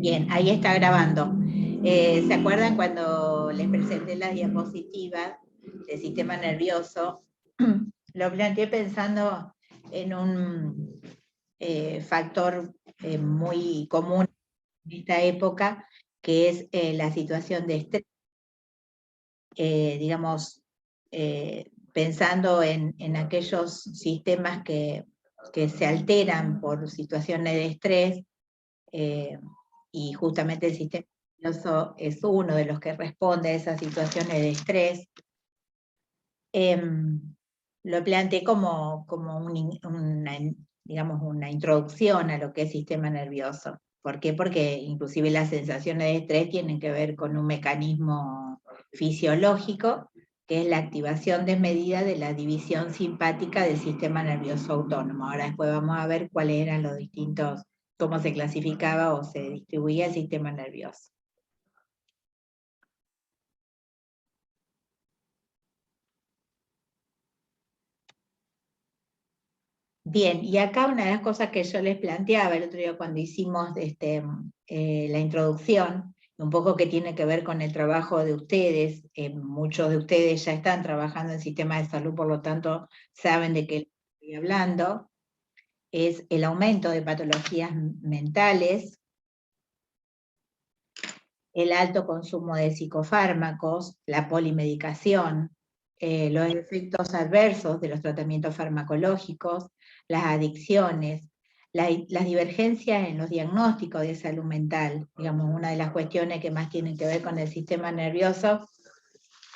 Bien, ahí está grabando. ¿Se acuerdan cuando les presenté las diapositivas del sistema nervioso? Lo planteé pensando en un factor muy común en esta época, que es la situación de estrés. Digamos, pensando en aquellos sistemas que se alteran por situaciones de estrés, y justamente el sistema nervioso es uno de los que responde a esas situaciones de estrés. Lo planteé como digamos, una introducción a lo que es sistema nervioso. ¿Por qué? Porque inclusive las sensaciones de estrés tienen que ver con un mecanismo fisiológico, que es la activación desmedida de la división simpática del sistema nervioso autónomo. Ahora después vamos a ver cuáles eran los distintos, cómo se clasificaba o se distribuía el sistema nervioso. Bien, y acá una de las cosas que yo les planteaba el otro día cuando hicimos la introducción, un poco que tiene que ver con el trabajo de ustedes, muchos de ustedes ya están trabajando en sistemas de salud, por lo tanto saben de qué estoy hablando, es el aumento de patologías mentales, el alto consumo de psicofármacos, la polimedicación, los efectos adversos de los tratamientos farmacológicos, las adicciones, las divergencias en los diagnósticos de salud mental. Digamos, una de las cuestiones que más tienen que ver con el sistema nervioso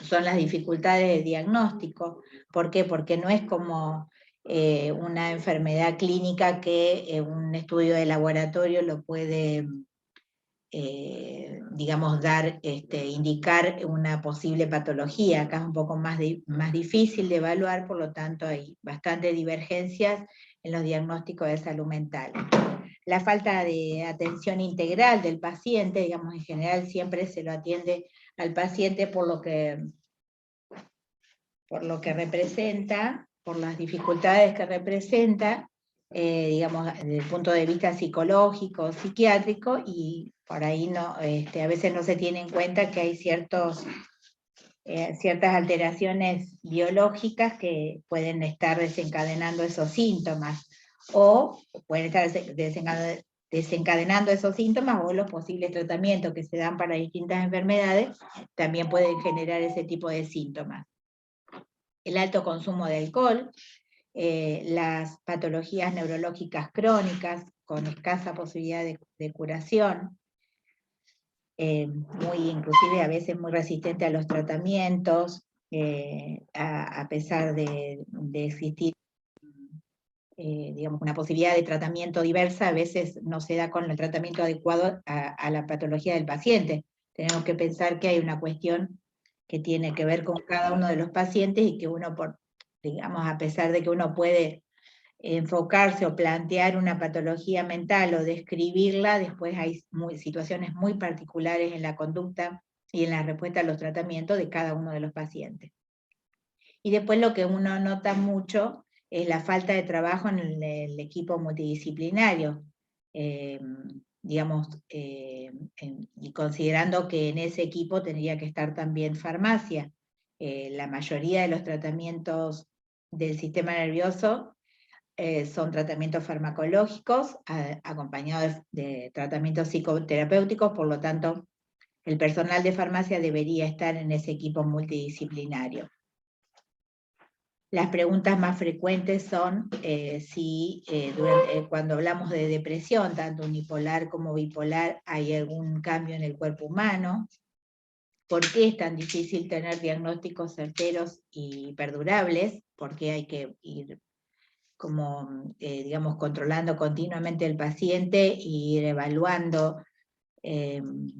son las dificultades de diagnóstico. ¿Por qué? Porque no es como una enfermedad clínica que un estudio de laboratorio lo puede digamos, indicar una posible patología. Acá es un poco más difícil de evaluar, por lo tanto hay bastantes divergencias en los diagnósticos de salud mental. La falta de atención integral del paciente, digamos, en general siempre se lo atiende al paciente por lo que representa, por las dificultades que representa, digamos, desde el punto de vista psicológico, psiquiátrico, y por ahí no, a veces no se tiene en cuenta que hay ciertas alteraciones biológicas que pueden estar desencadenando esos síntomas, o pueden estar desencadenando esos síntomas, o los posibles tratamientos que se dan para distintas enfermedades también pueden generar ese tipo de síntomas. El alto consumo de alcohol, las patologías neurológicas crónicas con escasa posibilidad de curación, inclusive a veces muy resistente a los tratamientos, a pesar de existir digamos, una posibilidad de tratamiento diversa, a veces no se da con el tratamiento adecuado a la patología del paciente. Tenemos que pensar que hay una cuestión que tiene que ver con cada uno de los pacientes y que uno, digamos, a pesar de que uno puede enfocarse o plantear una patología mental o describirla, después hay situaciones muy particulares en la conducta y en la respuesta a los tratamientos de cada uno de los pacientes. Y después lo que uno nota mucho es la falta de trabajo en el equipo multidisciplinario. Digamos, y considerando que en ese equipo tendría que estar también farmacia. La mayoría de los tratamientos del sistema nervioso son tratamientos farmacológicos acompañados de tratamientos psicoterapéuticos, por lo tanto, el personal de farmacia debería estar en ese equipo multidisciplinario. Las preguntas más frecuentes son si cuando hablamos de depresión, tanto unipolar como bipolar, hay algún cambio en el cuerpo humano. ¿Por qué es tan difícil tener diagnósticos certeros y perdurables? ¿Por qué hay que ir digamos, controlando continuamente el paciente e ir evaluando el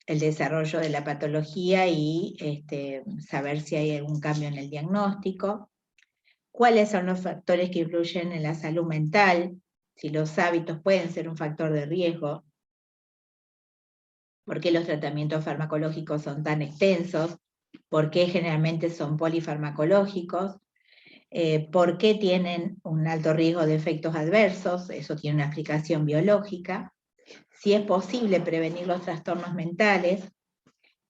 desarrollo de la patología y saber si hay algún cambio en el diagnóstico? ¿Cuáles son los factores que influyen en la salud mental? Si los hábitos pueden ser un factor de riesgo. ¿Por qué los tratamientos farmacológicos son tan extensos? ¿Por qué generalmente son polifarmacológicos? ¿Por qué tienen un alto riesgo de efectos adversos? Eso tiene una explicación biológica. si es posible prevenir los trastornos mentales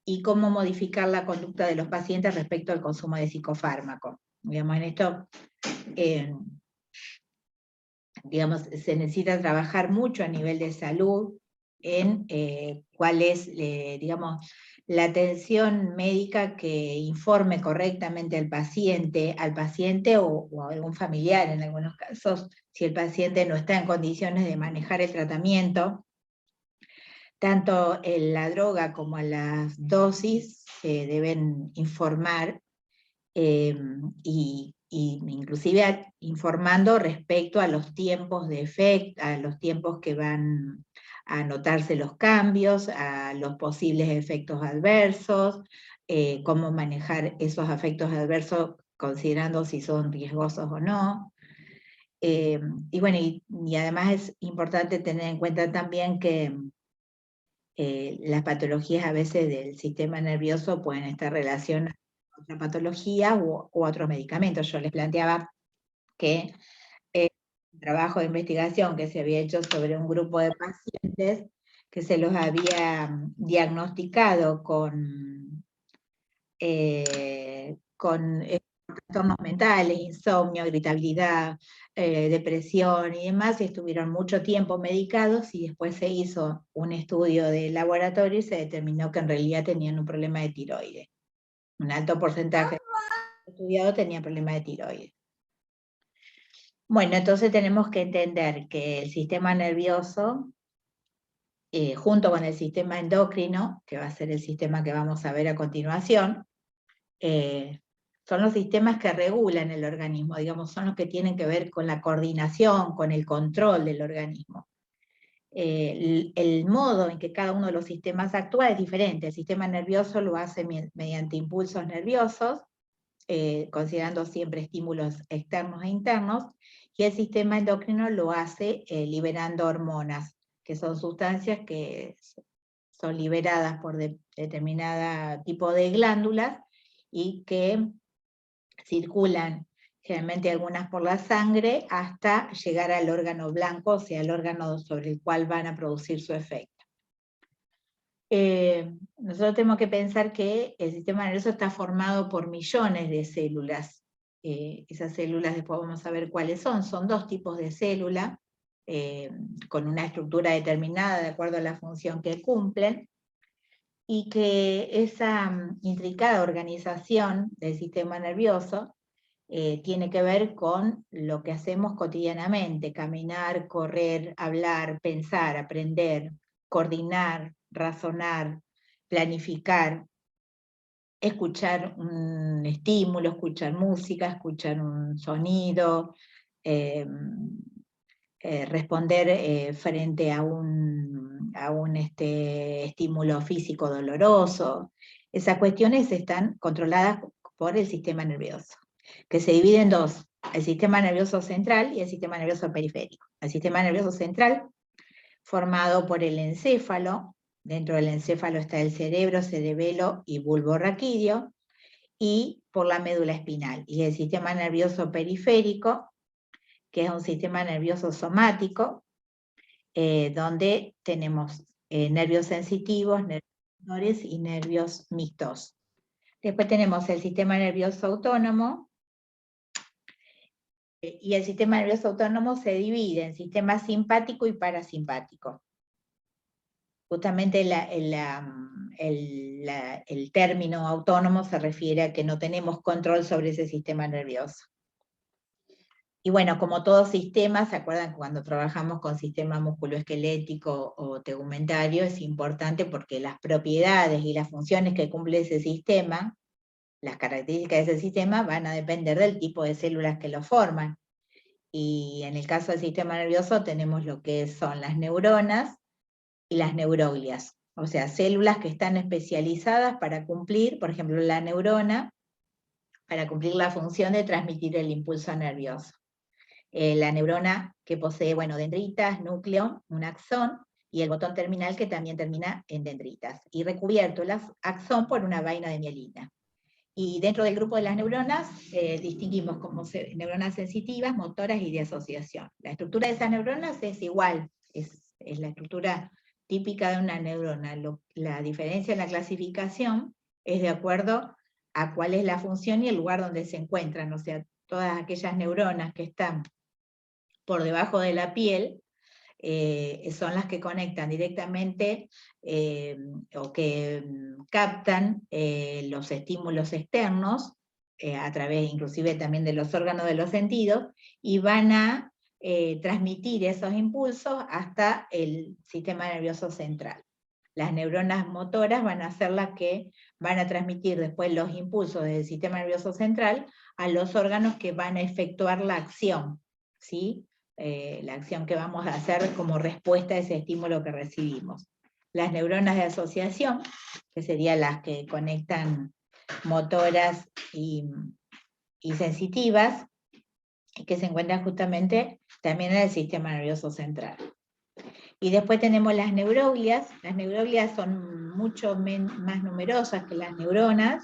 y cómo modificar la conducta de los pacientes respecto al consumo de psicofármacos. Digamos, en esto, digamos, se necesita trabajar mucho a nivel de salud en cuál es, digamos, la atención médica que informe correctamente al paciente o a algún familiar en algunos casos, si el paciente no está en condiciones de manejar el tratamiento. Tanto la droga como las dosis se deben informar y inclusive informando respecto a los tiempos de efecto, a los tiempos que van a notarse los cambios, a los posibles efectos adversos, cómo manejar esos efectos adversos considerando si son riesgosos o no. Y bueno, y además es importante tener en cuenta también que las patologías a veces del sistema nervioso pueden estar relacionadas con otra patología u otros medicamentos. Yo les planteaba que un trabajo de investigación que se había hecho sobre un grupo de pacientes que se los había diagnosticado con trastornos mentales, insomnio, irritabilidad, depresión y demás, y estuvieron mucho tiempo medicados y después se hizo un estudio de laboratorio y se determinó que en realidad tenían un problema de tiroides. Un alto porcentaje de estudiados tenía problema de tiroides. Bueno, entonces tenemos que entender que el sistema nervioso, junto con el sistema endocrino, que va a ser el sistema que vamos a ver a continuación, son los sistemas que regulan el organismo, digamos, son los que tienen que ver con la coordinación, con el control del organismo. El modo en que cada uno de los sistemas actúa es diferente. El sistema nervioso lo hace mediante impulsos nerviosos, considerando siempre estímulos externos e internos, y el sistema endocrino lo hace liberando hormonas, que son sustancias que son liberadas por determinado tipo de glándulas, y que circulan generalmente algunas por la sangre hasta llegar al órgano blanco, o sea, el órgano sobre el cual van a producir su efecto. Nosotros tenemos que pensar que el sistema nervioso está formado por millones de células. Esas células después vamos a ver cuáles son dos tipos de célula, con una estructura determinada de acuerdo a la función que cumplen, y que esa intricada organización del sistema nervioso tiene que ver con lo que hacemos cotidianamente: caminar, correr, hablar, pensar, aprender, coordinar, razonar, planificar, escuchar un estímulo, escuchar música, escuchar un sonido, responder frente a un estímulo físico doloroso. Esas cuestiones están controladas por el sistema nervioso, que se divide en dos: el sistema nervioso central y el sistema nervioso periférico. El sistema nervioso central, formado por el encéfalo, dentro del encéfalo está el cerebro, cerebelo y bulbo raquídeo, y por la médula espinal. Y el sistema nervioso periférico, que es un sistema nervioso somático, donde tenemos nervios sensitivos, nervios motores y nervios mixtos. Después tenemos el sistema nervioso autónomo, y el sistema nervioso autónomo se divide en sistema simpático y parasimpático. Justamente el término autónomo se refiere a que no tenemos control sobre ese sistema nervioso. Y bueno, como todo sistema, ¿se acuerdan cuando trabajamos con sistema musculoesquelético o tegumentario? Es importante porque las propiedades y las funciones que cumple ese sistema, las características de ese sistema, van a depender del tipo de células que lo forman. Y en el caso del sistema nervioso tenemos lo que son las neuronas y las neuroglias, o sea, células que están especializadas para cumplir, por ejemplo, la neurona, para cumplir la función de transmitir el impulso nervioso. La neurona que posee, bueno, dendritas, núcleo, un axón, y el botón terminal que también termina en dendritas, y recubierto el axón por una vaina de mielina. Y dentro del grupo de las neuronas distinguimos como neuronas sensitivas, motoras y de asociación. La estructura de esas neuronas es igual, es la estructura típica de una neurona. La diferencia en la clasificación es de acuerdo a cuál es la función y el lugar donde se encuentran, o sea, todas aquellas neuronas que están por debajo de la piel, son las que conectan directamente o que captan los estímulos externos, a través inclusive también de los órganos de los sentidos, y van a transmitir esos impulsos hasta el sistema nervioso central. Las neuronas motoras van a ser las que van a transmitir después los impulsos del sistema nervioso central a los órganos que van a efectuar la acción, ¿sí? La acción que vamos a hacer como respuesta a ese estímulo que recibimos. Las neuronas de asociación, que serían las que conectan motoras y sensitivas, que se encuentran justamente también en el sistema nervioso central. Y después tenemos las neuroglias. Las neuroglias son mucho más numerosas que las neuronas,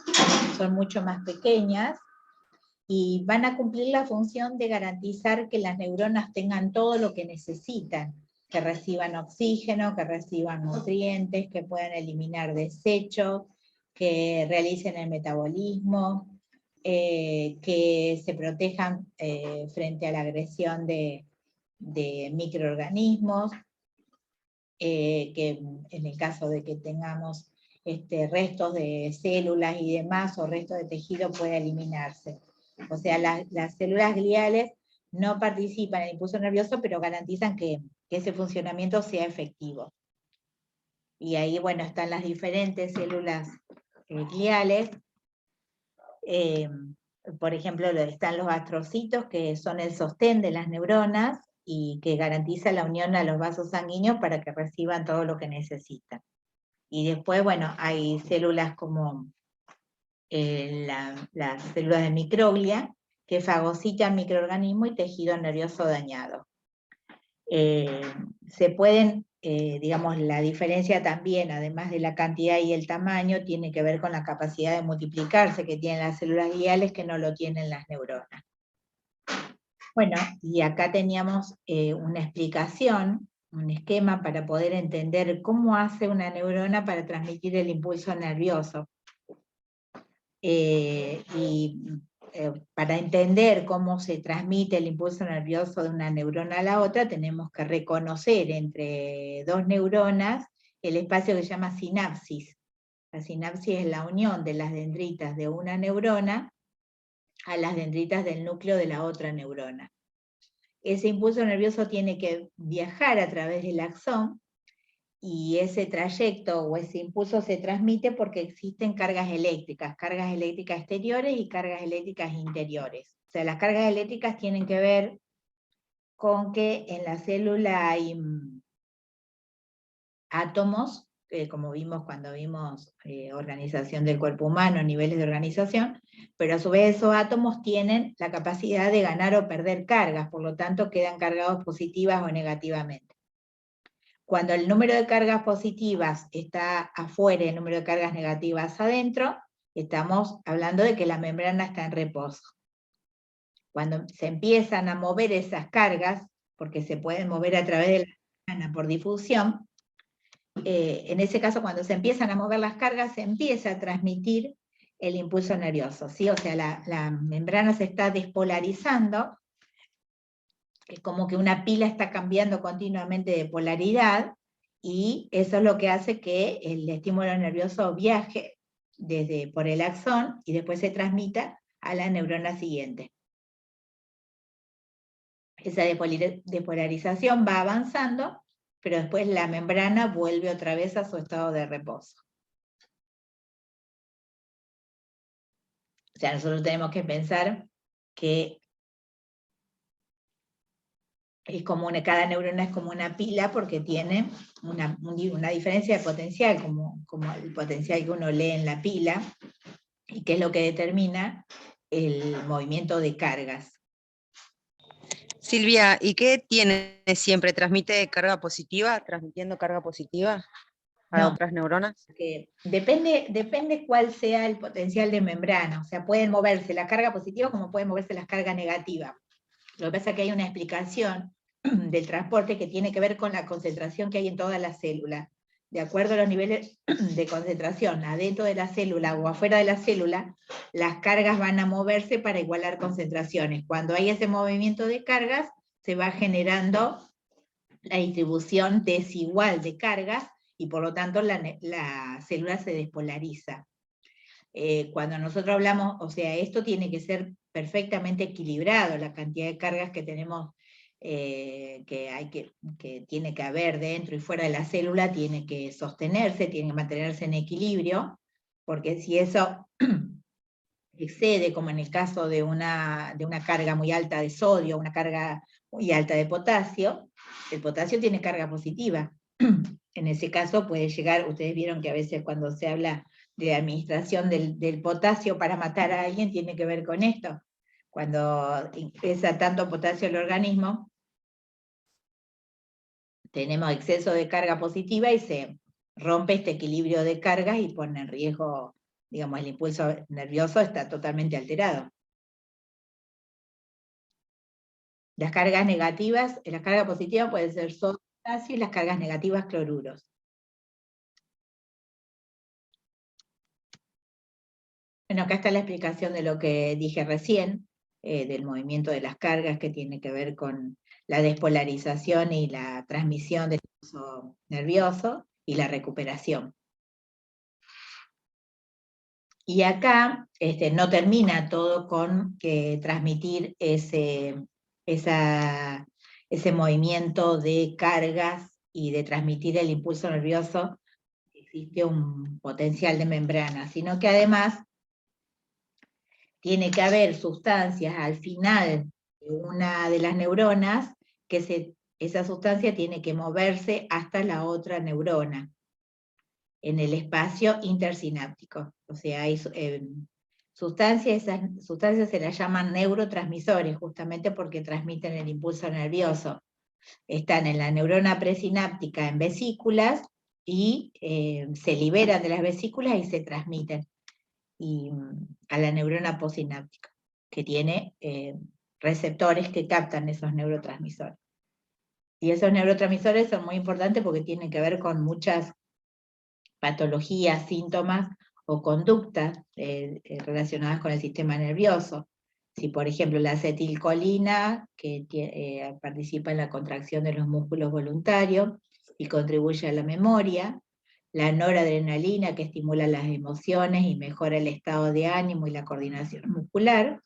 son mucho más pequeñas, y van a cumplir la función de garantizar que las neuronas tengan todo lo que necesitan, que reciban oxígeno, que reciban nutrientes, que puedan eliminar desechos, que realicen el metabolismo, que se protejan frente a la agresión de microorganismos, que en el caso de que tengamos restos de células y demás, o restos de tejido, puede eliminarse. O sea, las células gliales no participan en el impulso nervioso, pero garantizan que ese funcionamiento sea efectivo. Y ahí, bueno, están las diferentes células gliales. Por ejemplo, están los astrocitos, que son el sostén de las neuronas, y que garantiza la unión a los vasos sanguíneos para que reciban todo lo que necesitan. Y después, bueno, hay células como las células de microglia, que fagocitan microorganismos y tejido nervioso dañado. Se pueden, digamos, la diferencia también, además de la cantidad y el tamaño, tiene que ver con la capacidad de multiplicarse que tienen las células gliales, que no lo tienen las neuronas. Bueno, y acá teníamos una explicación, un esquema para poder entender cómo hace una neurona para transmitir el impulso nervioso. Para entender cómo se transmite el impulso nervioso de una neurona a la otra, tenemos que reconocer entre dos neuronas el espacio que se llama sinapsis. La sinapsis es la unión de las dendritas de una neurona a las dendritas del núcleo de la otra neurona. Ese impulso nervioso tiene que viajar a través del axón, y ese trayecto o ese impulso se transmite porque existen cargas eléctricas exteriores y cargas eléctricas interiores. O sea, las cargas eléctricas tienen que ver con que en la célula hay átomos, como vimos cuando vimos organización del cuerpo humano, niveles de organización, pero a su vez esos átomos tienen la capacidad de ganar o perder cargas, por lo tanto quedan cargados positivas o negativamente. Cuando el número de cargas positivas está afuera y el número de cargas negativas adentro, estamos hablando de que la membrana está en reposo. Cuando se empiezan a mover esas cargas, porque se pueden mover a través de la membrana por difusión, en ese caso, cuando se empiezan a mover las cargas, se empieza a transmitir el impulso nervioso, ¿sí? O sea, la membrana se está despolarizando, es como que una pila está cambiando continuamente de polaridad, y eso es lo que hace que el estímulo nervioso viaje por el axón y después se transmita a la neurona siguiente. Esa despolarización va avanzando, pero después la membrana vuelve otra vez a su estado de reposo. O sea, nosotros tenemos que pensar que es como cada neurona es como una pila, porque tiene una diferencia de potencial, como el potencial que uno lee en la pila, y que es lo que determina el movimiento de cargas. Silvia, ¿y qué tiene siempre? ¿Transmite carga positiva, transmitiendo carga positiva a otras neuronas? Depende cuál sea el potencial de membrana, o sea, pueden moverse la carga positiva como pueden moverse las cargas negativas. Lo que pasa es que hay una explicación del transporte, que tiene que ver con la concentración que hay en todas las células. De acuerdo a los niveles de concentración adentro de la célula o afuera de la célula, las cargas van a moverse para igualar concentraciones. Cuando hay ese movimiento de cargas, se va generando la distribución desigual de cargas, y por lo tanto la célula se despolariza. Cuando nosotros hablamos, o sea, esto tiene que ser perfectamente equilibrado, la cantidad de cargas que tenemos, que tiene que haber dentro y fuera de la célula, tiene que sostenerse, tiene que mantenerse en equilibrio, porque si eso excede, como en el caso de una carga muy alta de sodio, una carga muy alta de potasio, el potasio tiene carga positiva. En ese caso puede llegar, ustedes vieron que a veces cuando se habla de administración del potasio para matar a alguien, tiene que ver con esto. Cuando ingresa tanto potasio al organismo, tenemos exceso de carga positiva y se rompe este equilibrio de cargas y pone en riesgo, digamos, el impulso nervioso está totalmente alterado. Las cargas negativas, las cargas positivas pueden ser sodio, potasio, y las cargas negativas cloruros. Bueno, acá está la explicación de lo que dije recién, del movimiento de las cargas, que tiene que ver con la despolarización y la transmisión del impulso nervioso y la recuperación. Y acá no termina todo con transmitir ese movimiento de cargas y de transmitir el impulso nervioso. Existe un potencial de membrana, sino que además tiene que haber sustancias al final de una de las neuronas, que esa sustancia tiene que moverse hasta la otra neurona, en el espacio intersináptico. O sea, hay sustancias, esas sustancias se las llaman neurotransmisores, justamente porque transmiten el impulso nervioso. Están en la neurona presináptica en vesículas, y se liberan de las vesículas y se transmiten a la neurona postsináptica, que tiene receptores que captan esos neurotransmisores. Y esos neurotransmisores son muy importantes porque tienen que ver con muchas patologías, síntomas o conductas relacionadas con el sistema nervioso. Si, por ejemplo, la acetilcolina, que participa en la contracción de los músculos voluntarios y contribuye a la memoria; la noradrenalina, que estimula las emociones y mejora el estado de ánimo y la coordinación muscular;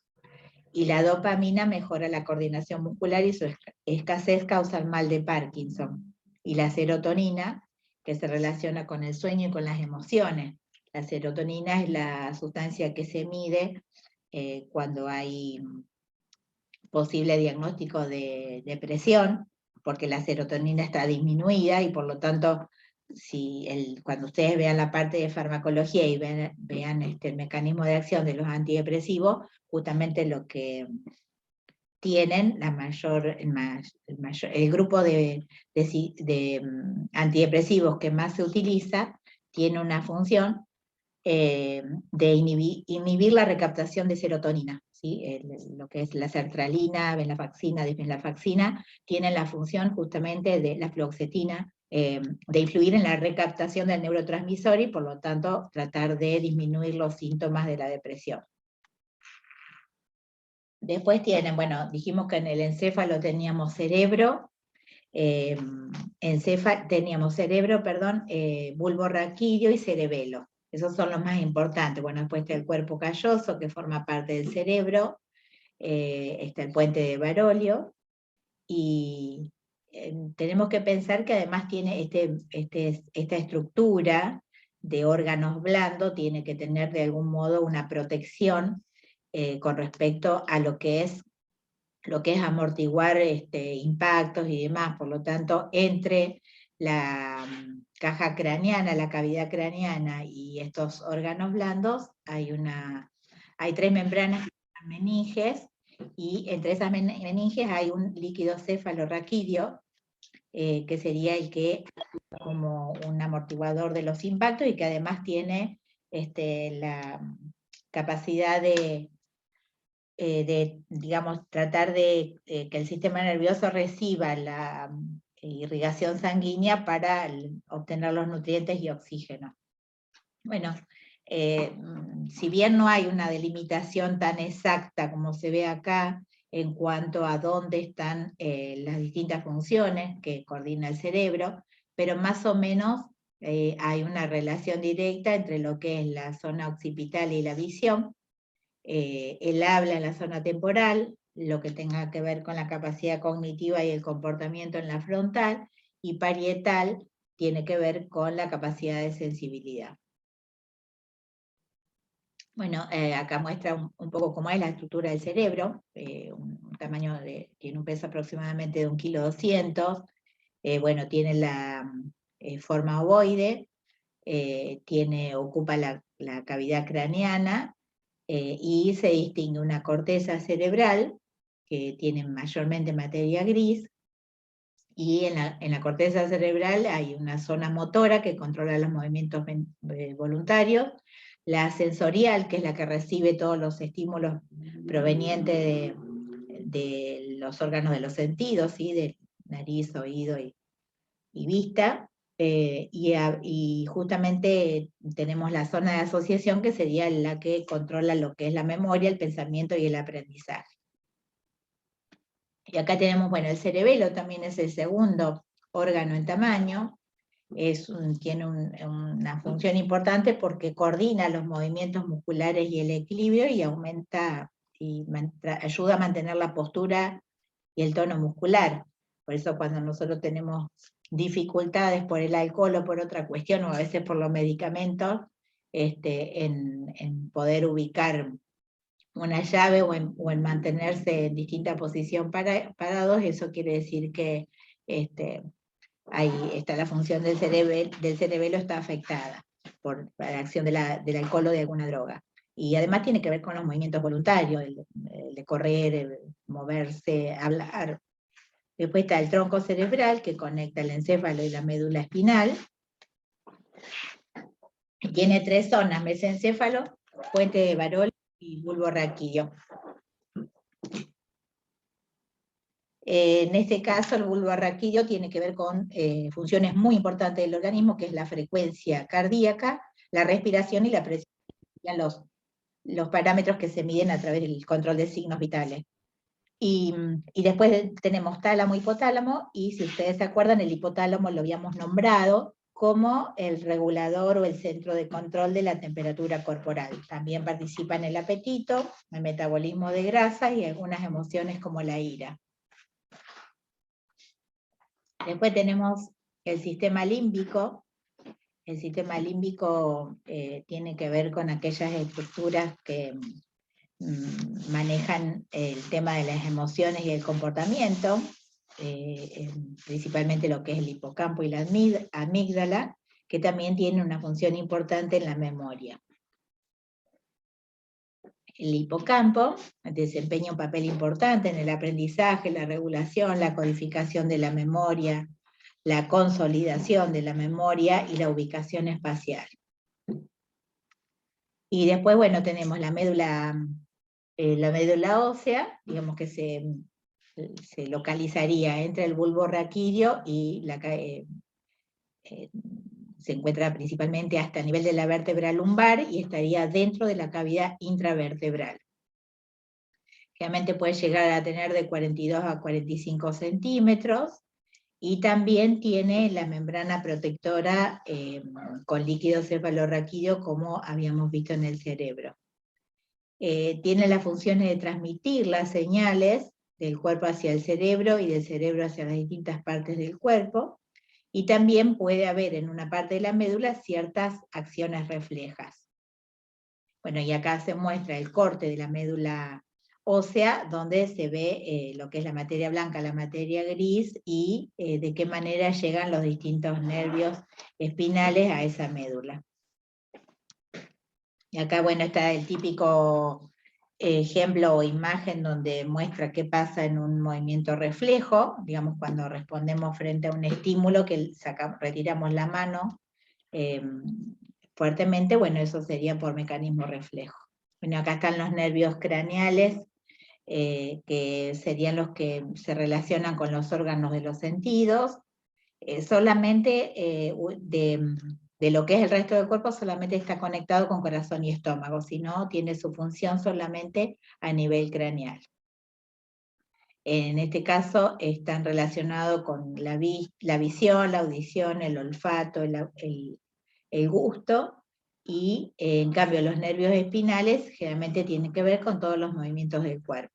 y la dopamina mejora la coordinación muscular y su escasez causa el mal de Parkinson; y la serotonina, que se relaciona con el sueño y con las emociones. La serotonina es la sustancia que se mide cuando hay posible diagnóstico de depresión, porque la serotonina está disminuida, y por lo tanto, cuando ustedes vean la parte de farmacología y vean el mecanismo de acción de los antidepresivos, justamente lo que tienen el grupo de antidepresivos que más se utiliza, tiene una función de inhibir la recaptación de serotonina, ¿sí? Lo que es la sertralina, venlafaxina, desvenlafaxina, tienen la función justamente de la fluoxetina, de influir en la recaptación del neurotransmisor, y por lo tanto tratar de disminuir los síntomas de la depresión. Después tienen, bueno, dijimos que en el encéfalo teníamos cerebro, bulbo raquídeo y cerebelo. Esos son los más importantes. Bueno, después está el cuerpo calloso, que forma parte del cerebro, está el puente de Barolio, y tenemos que pensar que además tiene esta estructura de órganos blandos, tiene que tener de algún modo una protección con respecto a lo que es amortiguar impactos y demás. Por lo tanto, entre la caja craneana, la cavidad craneana y estos órganos blandos, hay 3 membranas que se llaman meninges, y entre esas meninges hay un líquido cefalorraquídeo, que sería el que actúa como un amortiguador de los impactos, y que además tiene la capacidad de digamos, tratar de que el sistema nervioso reciba la irrigación sanguínea para obtener los nutrientes y oxígeno. Bueno, si bien no hay una delimitación tan exacta como se ve acá en cuanto a dónde están las distintas funciones que coordina el cerebro, pero más o menos hay una relación directa entre lo que es la zona occipital y la visión, el habla en la zona temporal, lo que tenga que ver con la capacidad cognitiva y el comportamiento en la frontal, y parietal tiene que ver con la capacidad de sensibilidad. Bueno, acá muestra un poco cómo es la estructura del cerebro, un tamaño tiene un peso aproximadamente de 1,2 kg, bueno, tiene la forma ovoide, ocupa la cavidad craneana, y se distingue una corteza cerebral, que tiene mayormente materia gris, y en la corteza cerebral hay una zona motora que controla los movimientos voluntarios, la sensorial, que es la que recibe todos los estímulos provenientes de los órganos de los sentidos, ¿sí? De nariz, oído y vista, y justamente tenemos la zona de asociación, que sería la que controla lo que es la memoria, el pensamiento y el aprendizaje. Y acá tenemos, bueno, el cerebelo también es el segundo órgano en tamaño, tiene una función importante porque coordina los movimientos musculares y el equilibrio, y aumenta y ayuda a mantener la postura y el tono muscular. Por eso cuando nosotros tenemos dificultades por el alcohol o por otra cuestión, o a veces por los medicamentos, en poder ubicar una llave o en mantenerse en distinta posición parados, eso quiere decir que ahí está la función del cerebelo está afectada por la acción del alcohol o de alguna droga. Y además tiene que ver con los movimientos voluntarios, el de correr, el moverse, hablar. Después está el tronco cerebral, que conecta el encéfalo y la médula espinal. Tiene 3 zonas: mesencéfalo, puente de Barol y bulbo raquídeo. En este caso, el bulbo raquídeo tiene que ver con funciones muy importantes del organismo, que es la frecuencia cardíaca, la respiración y la presión, los parámetros que se miden a través del control de signos vitales. Y después tenemos tálamo, hipotálamo, y si ustedes se acuerdan, el hipotálamo lo habíamos nombrado como el regulador o el centro de control de la temperatura corporal. También participa en el apetito, el metabolismo de grasas y algunas emociones como la ira. Después tenemos el sistema límbico. El sistema límbico tiene que ver con aquellas estructuras que manejan el tema de las emociones y el comportamiento, principalmente lo que es el hipocampo y la amígdala, que también tiene una función importante en la memoria. El hipocampo desempeña un papel importante en el aprendizaje, la regulación, la codificación de la memoria, la consolidación de la memoria y la ubicación espacial. Y después, bueno, tenemos la médula ósea, digamos que se localizaría entre el bulbo raquídeo y se encuentra principalmente hasta el nivel de la vértebra lumbar y estaría dentro de la cavidad intravertebral. Realmente puede llegar a tener de 42 a 45 centímetros, y también tiene la membrana protectora con líquido cefalorraquídeo, como habíamos visto en el cerebro. Tiene las funciones de transmitir las señales del cuerpo hacia el cerebro y del cerebro hacia las distintas partes del cuerpo, y también puede haber en una parte de la médula ciertas acciones reflejas. Bueno, y acá se muestra el corte de la médula ósea, donde se ve lo que es la materia blanca, la materia gris, y de qué manera llegan los distintos nervios espinales a esa médula. Y acá, bueno, está el típico ejemplo o imagen donde muestra qué pasa en un movimiento reflejo, digamos cuando respondemos frente a un estímulo, que retiramos la mano fuertemente, bueno, eso sería por mecanismo reflejo. Bueno, acá están los nervios craneales, que serían los que se relacionan con los órganos de los sentidos. Solamente de lo que es el resto del cuerpo solamente está conectado con corazón y estómago, si no tiene su función solamente a nivel craneal. En este caso están relacionados con la visión, la audición, el olfato, el gusto, y en cambio los nervios espinales generalmente tienen que ver con todos los movimientos del cuerpo.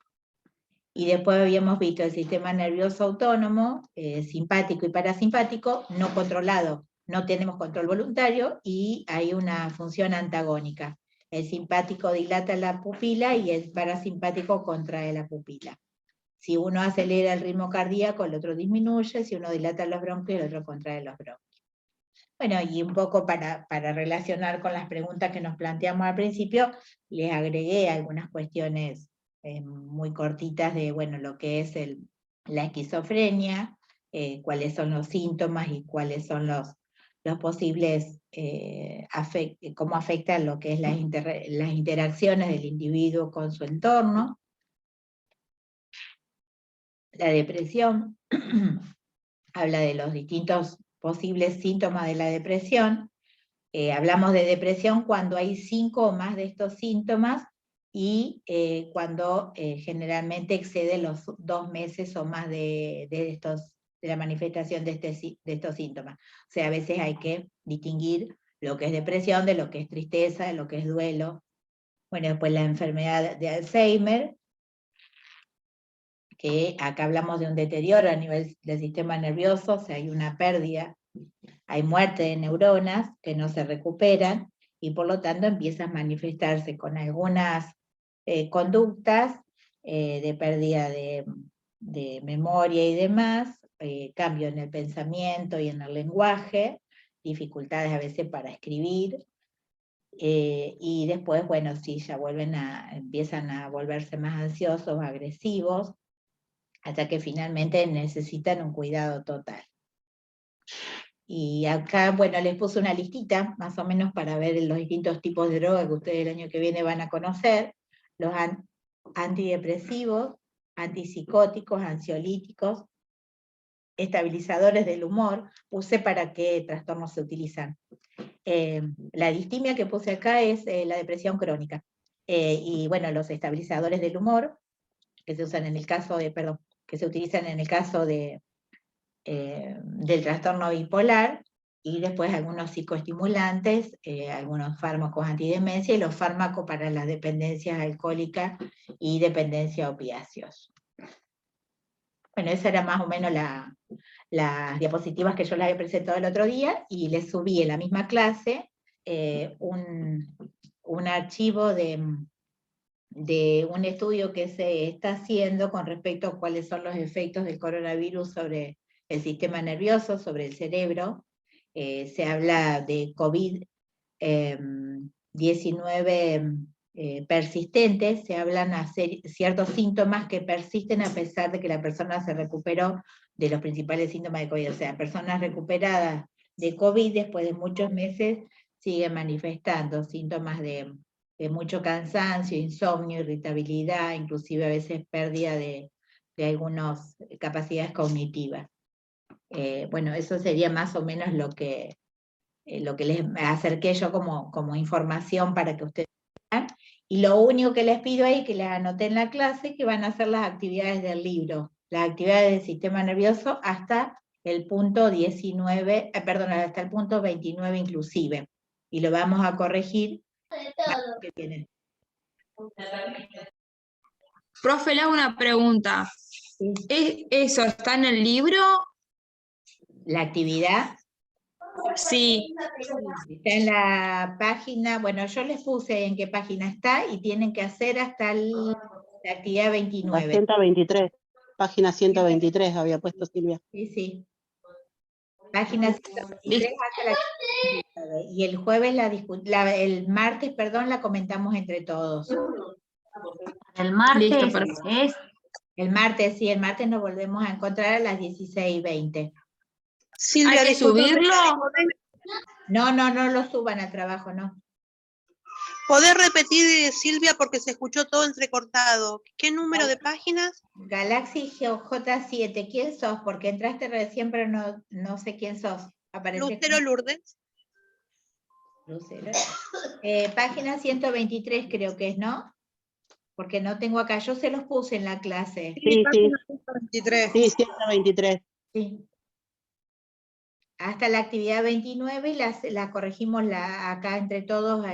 Y después habíamos visto el sistema nervioso autónomo, simpático y parasimpático, no controlado, no tenemos control voluntario, y hay una función antagónica. El simpático dilata la pupila y el parasimpático contrae la pupila. Si uno acelera el ritmo cardíaco, el otro disminuye; si uno dilata los bronquios, el otro contrae los bronquios. Bueno, y un poco para relacionar con las preguntas que nos planteamos al principio, les agregué algunas cuestiones muy cortitas de, bueno, lo que es la esquizofrenia, cuáles son los síntomas y cuáles son los posibles, cómo afectan lo que es las interacciones del individuo con su entorno. La depresión habla de los distintos posibles síntomas de la depresión. Hablamos de depresión cuando hay 5 o más de estos síntomas, y cuando generalmente excede los 2 meses o más de la manifestación de estos síntomas. O sea, a veces hay que distinguir lo que es depresión de lo que es tristeza, de lo que es duelo. Bueno, después la enfermedad de Alzheimer, que acá hablamos de un deterioro a nivel del sistema nervioso, o sea, hay una pérdida, hay muerte de neuronas que no se recuperan, y por lo tanto empieza a manifestarse con algunas conductas de pérdida de memoria y demás, cambio en el pensamiento y en el lenguaje, dificultades a veces para escribir, y después, bueno, sí, ya empiezan a volverse más ansiosos, agresivos, hasta que finalmente necesitan un cuidado total. Y acá, bueno, les puse una listita, más o menos para ver los distintos tipos de drogas que ustedes el año que viene van a conocer: los antidepresivos, antipsicóticos, ansiolíticos, estabilizadores del humor. Puse para qué trastornos se utilizan. La distimia que puse acá es la depresión crónica. Y bueno, los estabilizadores del humor, que se usan en el caso de, que se utilizan en el caso del trastorno bipolar, y después algunos psicoestimulantes, algunos fármacos antidemencia, y los fármacos para las dependencias alcohólicas y dependencia a opiáceos. Bueno, esa era más o menos las diapositivas que yo les había presentado el otro día, y les subí en la misma clase un archivo de un estudio que se está haciendo con respecto a cuáles son los efectos del coronavirus sobre el sistema nervioso, sobre el cerebro. Se habla de COVID-19 persistentes, se hablan ciertos síntomas que persisten a pesar de que la persona se recuperó de los principales síntomas de COVID. O sea, personas recuperadas de COVID después de muchos meses siguen manifestando síntomas de mucho cansancio, insomnio, irritabilidad, inclusive a veces pérdida de algunas capacidades cognitivas. Bueno, eso sería más o menos lo que les acerqué yo como información para que ustedes vean. Y lo único que les pido ahí, que les anoté en la clase, que van a hacer las actividades del libro, las actividades del sistema nervioso hasta el punto 19, hasta el punto 29 inclusive. Y lo vamos a corregir. Que tienen. Profe, le hago una pregunta. Sí. ¿Eso está en el libro? ¿La actividad? Sí. Está en la página, bueno, yo les puse en qué página está, y tienen que hacer hasta la actividad 29. La 123, página 123 había puesto Silvia. Sí, sí. Página 123 hasta la 29. Y el jueves, el martes, perdón, la comentamos entre todos. El martes. Listo, es. El martes, sí, el martes nos volvemos a encontrar a las 16:20. Silvia, ¿hay que subirlo? No lo suban al trabajo, no. ¿Podés repetir, Silvia, porque se escuchó todo entrecortado? ¿Qué número de páginas? Galaxy J7, ¿quién sos? Porque entraste recién, pero no sé quién sos. Aparece Lucero Lourdes. Lucero. Página 123 creo que es, ¿no? Porque no tengo acá, yo se los puse en la clase. Sí, sí, 23. sí, 123. Sí. Hasta la actividad 29 y la corregimos acá entre todos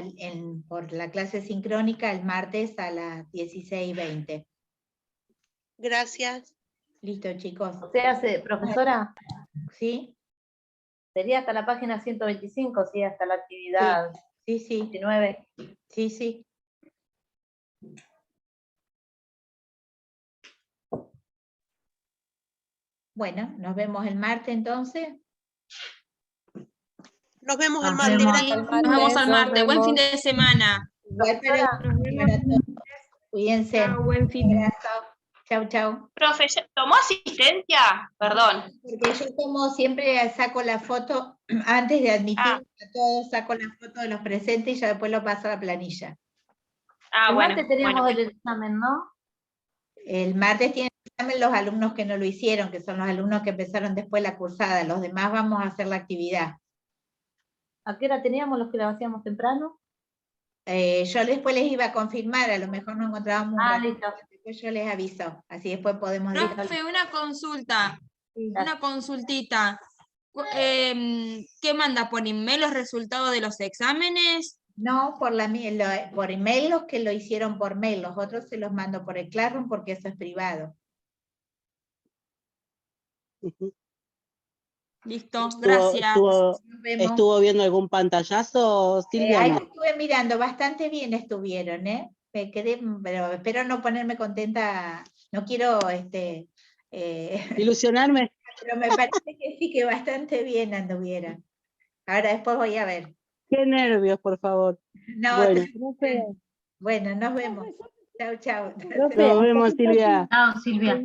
por la clase sincrónica el martes a las 16:20. Gracias. Listo, chicos. O sea, profesora, ¿Sí? sería hasta la página 125, sí, hasta la actividad Sí, sí, 29. sí, sí. Bueno, nos vemos el martes entonces. Nos vemos el Nos martes. vemos. Gracias. Nos vemos al martes. Buen fin de semana. Igual para todos. Cuídense. Chao, buen fin. Un abrazo. Chau, chau. Profe, ¿tomó asistencia? Perdón. Porque yo como siempre saco la foto, antes de admitir Ah. a todos, saco la foto de los presentes y ya después lo paso a la planilla. Ah, El bueno. martes teníamos bueno. el examen, ¿no? El martes tienen examen los alumnos que no lo hicieron, que son los alumnos que empezaron después la cursada. Los demás vamos a hacer la actividad. ¿A qué hora teníamos los que la hacíamos temprano? Yo después les iba a confirmar, a lo mejor no encontrábamos un ratito, Listo. después yo les aviso, así después podemos ir. Profe, una consulta. Una consultita. ¿Qué manda por email los resultados de los exámenes? No, por email los que lo hicieron por mail, los otros se los mando por el Classroom porque eso es privado. Ujú. Listo, gracias. Nos vemos. ¿Estuvo viendo algún pantallazo, Silvia? Ahí No. estuve mirando, bastante bien estuvieron, ¿eh? Me quedé, pero espero no ponerme contenta, no quiero, Ilusionarme. pero me parece que sí, que bastante bien anduvieron. Ahora después voy a ver. Qué nervios, por favor. No, Bueno, bueno, nos vemos. Chau, chau. nos vemos, Silvia. Chao, Silvia.